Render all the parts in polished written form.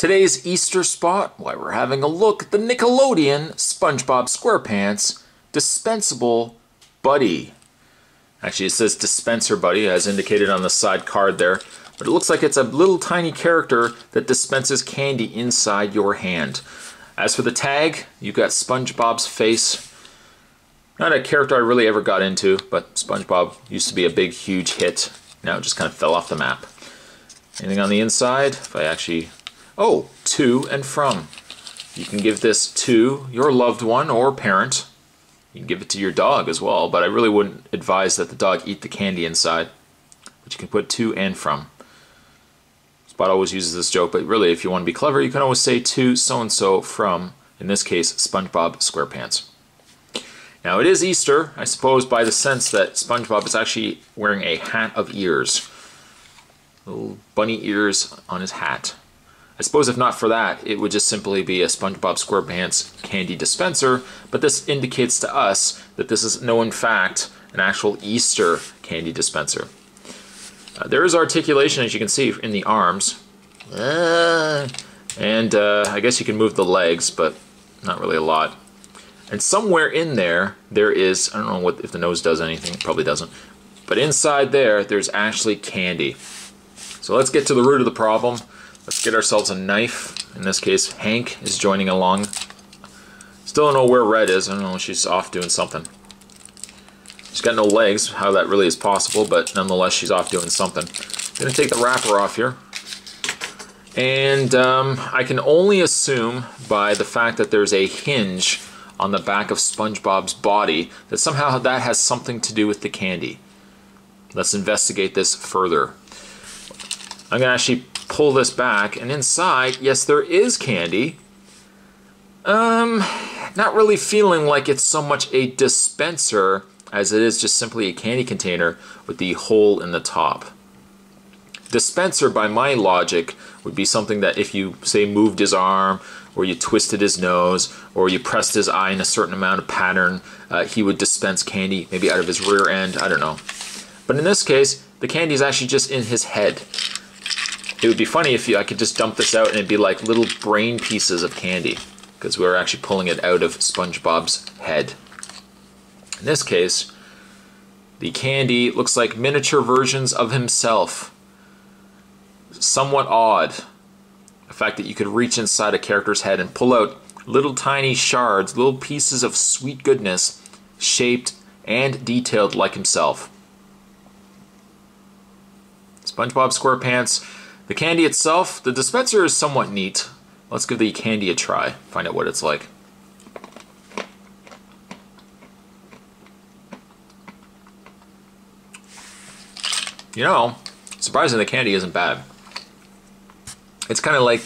Today's Easter spot, why we're having a look at the Nickelodeon SpongeBob SquarePants Dispensable Buddy. Actually, it says Dispenser Buddy, as indicated on the side card there, but it looks like it's a little tiny character that dispenses candy inside your hand. As for the tag, you've got SpongeBob's face. Not a character I really ever got into, but SpongeBob used to be a big, huge hit. Now it just kind of fell off the map. Anything on the inside? If I actually... Oh, to and from. You can give this to your loved one or parent. You can give it to your dog as well, but I really wouldn't advise that the dog eat the candy inside. But you can put to and from. Spot always uses this joke, but really if you want to be clever, you can always say to so-and-so from, in this case, SpongeBob SquarePants. Now it is Easter, I suppose by the sense that SpongeBob is actually wearing a hat of ears. Little bunny ears on his hat. I suppose if not for that, it would just simply be a SpongeBob SquarePants candy dispenser, but this indicates to us that this is in fact an actual Easter candy dispenser. There is articulation, as you can see, in the arms. And I guess you can move the legs, but not really a lot. And somewhere in there, there is, I don't know if the nose does anything, it probably doesn't, but inside there's actually candy. So let's get to the root of the problem. Let's get ourselves a knife. In this case, Hank is joining along. Still don't know where Red is. I don't know, she's off doing something. She's got no legs, how that really is possible, but nonetheless, she's off doing something. I'm gonna take the wrapper off here. And I can only assume by the fact that there's a hinge on the back of SpongeBob's body that somehow that has something to do with the candy. Let's investigate this further. I'm gonna actually pull this back, and inside, yes, there is candy. Not really feeling like it's so much a dispenser as it is just simply a candy container with the hole in the top. Dispenser, by my logic, would be something that if you, say, moved his arm, or you twisted his nose, or you pressed his eye in a certain amount of pattern, he would dispense candy, maybe out of his rear end, I don't know. But in this case, the candy is actually just in his head. It would be funny if I could just dump this out and it'd be like little brain pieces of candy, because we're actually pulling it out of SpongeBob's head. In this case, the candy looks like miniature versions of himself. Somewhat odd. The fact that you could reach inside a character's head and pull out little tiny shards, little pieces of sweet goodness, shaped and detailed like himself. SpongeBob SquarePants. The candy itself, the dispenser is somewhat neat. Let's give the candy a try, find out what it's like. You know, surprisingly the candy isn't bad. It's kind of like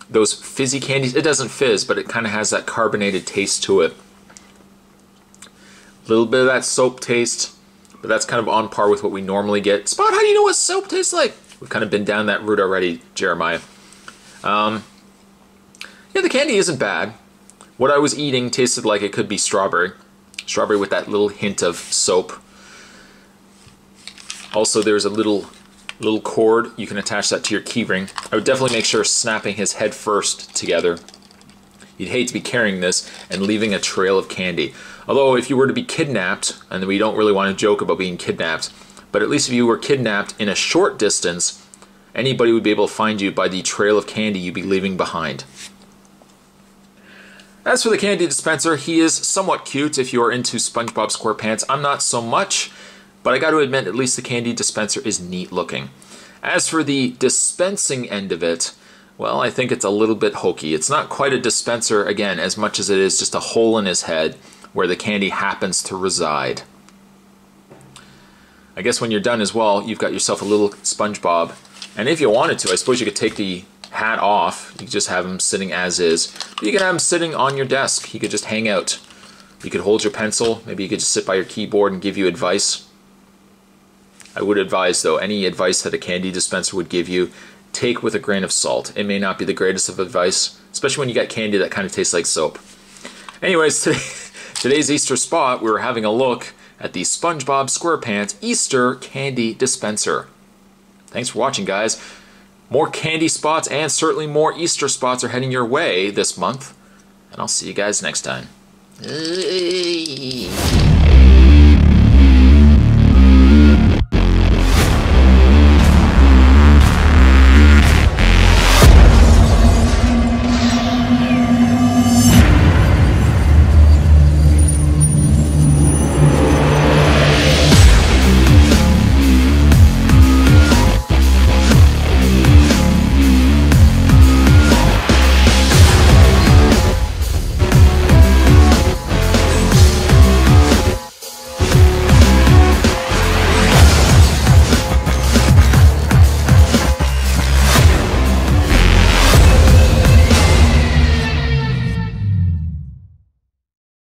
those fizzy candies. It doesn't fizz, but it kind of has that carbonated taste to it. A little bit of that soap taste, but that's kind of on par with what we normally get. Spot, how do you know what soap tastes like? We've kind of been down that route already, Jeremiah. Yeah, the candy isn't bad. What I was eating tasted like it could be strawberry. Strawberry with that little hint of soap. Also, there's a little cord. You can attach that to your keyring. I would definitely make sure snapping his head first together. You'd hate to be carrying this and leaving a trail of candy. Although, if you were to be kidnapped, and we don't really want to joke about being kidnapped, but at least if you were kidnapped in a short distance, anybody would be able to find you by the trail of candy you'd be leaving behind. As for the candy dispenser, he is somewhat cute if you are into SpongeBob SquarePants. I'm not so much, but I got to admit, at least the candy dispenser is neat looking. As for the dispensing end of it, well, I think it's a little bit hokey. It's not quite a dispenser, again, as much as it is just a hole in his head where the candy happens to reside. I guess when you're done as well, you've got yourself a little SpongeBob. And if you wanted to, I suppose you could take the hat off. You could just have him sitting as is. You could have him sitting on your desk. He could just hang out. You could hold your pencil. Maybe you could just sit by your keyboard and give you advice. I would advise, though, any advice that a candy dispenser would give you, take with a grain of salt. It may not be the greatest of advice, especially when you got candy that kind of tastes like soap. Anyways, today's Easter spot, we were having a look at the SpongeBob SquarePants Easter Candy Dispenser. Thanks for watching, guys. More candy spots and certainly more Easter spots are heading your way this month. And I'll see you guys next time.